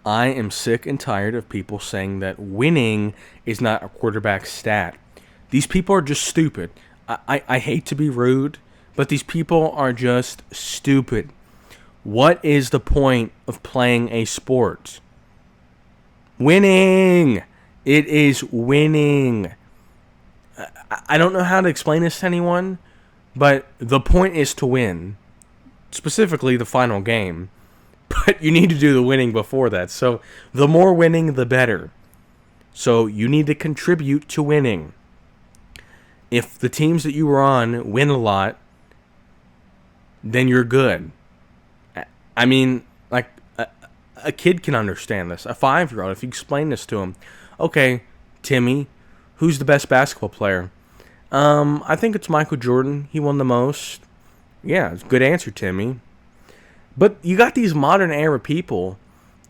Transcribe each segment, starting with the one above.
I am sick and tired of people saying that winning is not a quarterback stat. These people are just stupid. I hate to be rude, but these people are just stupid. What is the point of playing a sport? Winning! It is winning. I don't know how to explain this to anyone, but the point is to win. Specifically, the final game. But you need to do the winning before that. So the more winning, the better. So you need to contribute to winning. If the teams that you were on win a lot, then you're good. I mean, like, a kid can understand this. A 5-year-old, if you explain this to him. Okay, Timmy, who's the best basketball player? I think it's Michael Jordan. He won the most. Yeah, it's a good answer, Timmy. But you got these modern era people,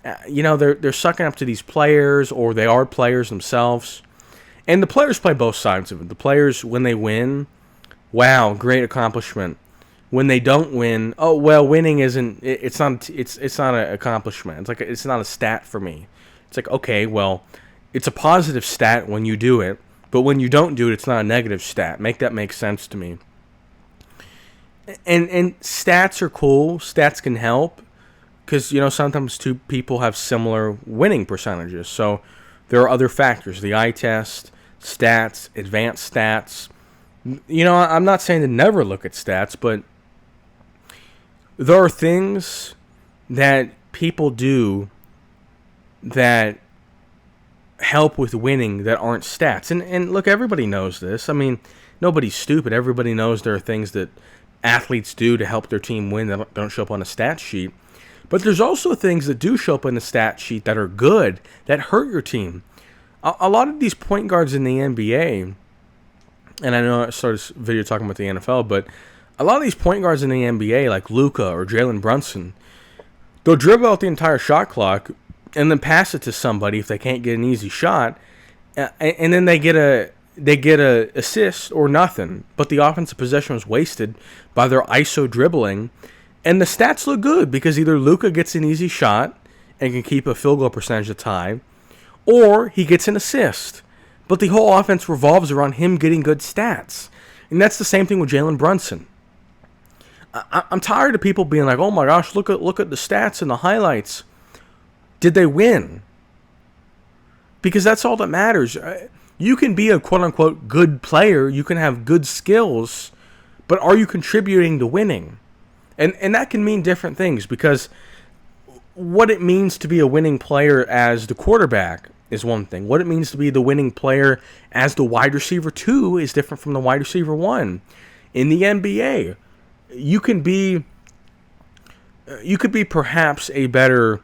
they're sucking up to these players, or they are players themselves. And the players play both sides of it. The players, when they win, wow, great accomplishment. When they don't win, oh well, winning isn't. It's not an accomplishment. It's not a stat for me. It's like, okay, well, it's a positive stat when you do it, but when you don't do it, it's not a negative stat. Make that make sense to me. And stats are cool. Stats can help because sometimes two people have similar winning percentages. So there are other factors: the eye test, stats, advanced stats. I'm not saying to never look at stats, but there are things that people do that help with winning that aren't stats. And look, everybody knows this. I mean, nobody's stupid. Everybody knows there are things that athletes do to help their team win that don't show up on a stat sheet. But there's also things that do show up in the stat sheet that are good, that hurt your team. A lot of these point guards in the NBA, and I know I started this video talking about the NFL, but a lot of these point guards in the NBA, like Luka or Jalen Brunson, they'll dribble out the entire shot clock and then pass it to somebody if they can't get an easy shot, and then they get a assist or nothing, but the offensive possession was wasted by their ISO dribbling, and the stats look good because either Luka gets an easy shot and can keep a field goal percentage at tie, or he gets an assist, but the whole offense revolves around him getting good stats. And that's the same thing with Jalen Brunson. I'm tired of people being like, oh my gosh, look at the stats and the highlights. Did they win? Because that's all that matters. You can be a quote-unquote good player. You can have good skills. But are you contributing to winning? And that can mean different things, because what it means to be a winning player as the quarterback is one thing. What it means to be the winning player as the wide receiver 2 is different from the wide receiver 1. In the NBA, you could be perhaps a better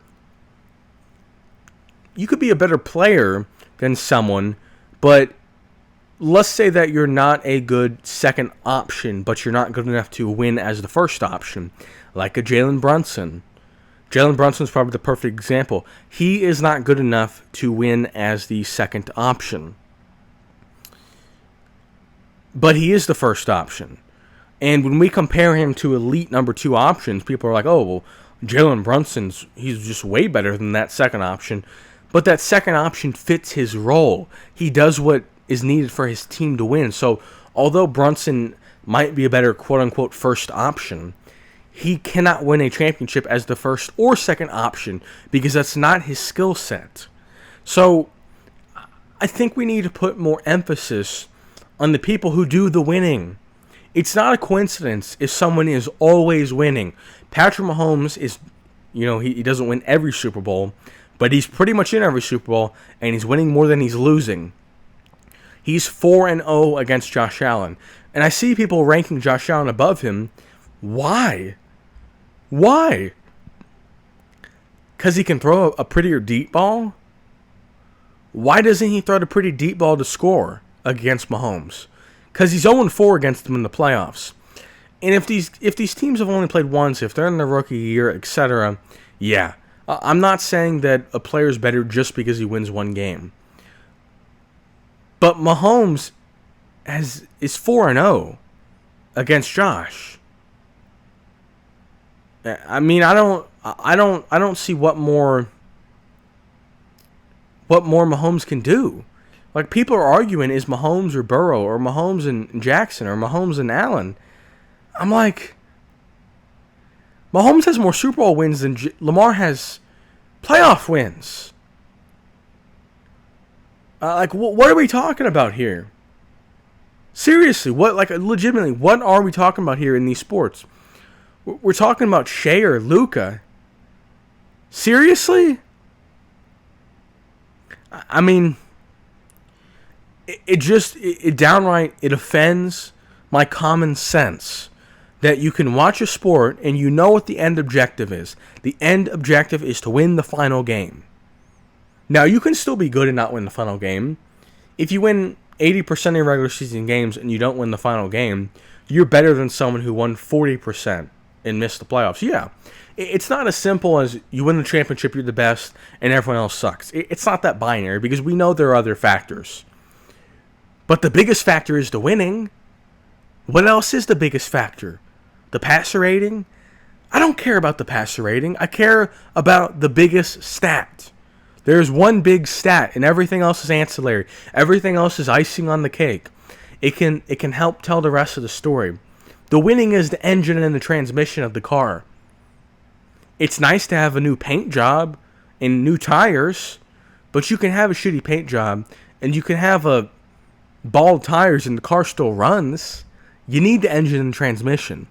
player than someone, but let's say that you're not a good second option, but you're not good enough to win as the first option, like a Jalen Brunson. Jalen Brunson's probably the perfect example. He is not good enough to win as the second option, but he is the first option. And when we compare him to elite number 2 options, people are like, oh, well, Jalen he's just way better than that second option. But that second option fits his role. He does what is needed for his team to win. So although Brunson might be a better quote-unquote first option, he cannot win a championship as the first or second option because that's not his skill set. So I think we need to put more emphasis on the people who do the winning. It's not a coincidence if someone is always winning. Patrick Mahomes is, he doesn't win every Super Bowl, but he's pretty much in every Super Bowl, and he's winning more than he's losing. He's 4-0 against Josh Allen. And I see people ranking Josh Allen above him. Why? Why? Because he can throw a prettier deep ball? Why doesn't he throw the pretty deep ball to score against Mahomes? Because he's 0-4 against them in the playoffs. And if these teams have only played once, if they're in their rookie year, etc., yeah. I'm not saying that a player's better just because he wins one game. But Mahomes is 4-0 against Josh. I mean, I don't see what more what more Mahomes can do. Like, people are arguing, is Mahomes or Burrow, or Mahomes and Jackson, or Mahomes and Allen. I'm like, Mahomes has more Super Bowl wins than Lamar has playoff wins. What are we talking about here? Seriously, legitimately, what are we talking about here in these sports? We're talking about Shea or Luka. Seriously? I mean, it offends my common sense that you can watch a sport and you know what the end objective is. The end objective is to win the final game. Now, you can still be good and not win the final game. If you win 80% of your regular season games and you don't win the final game, you're better than someone who won 40% and missed the playoffs. Yeah. It's not as simple as you win the championship, you're the best, and everyone else sucks. It's not that binary, because we know there are other factors. But the biggest factor is the winning. What else is the biggest factor? The passer rating? I don't care about the passer rating. I care about the biggest stat. There's one big stat, and everything else is ancillary. Everything else is icing on the cake. It can help tell the rest of the story. The winning is the engine and the transmission of the car. It's nice to have a new paint job and new tires, but you can have a shitty paint job and you can have a bald tires and the car still runs. You need the engine and transmission.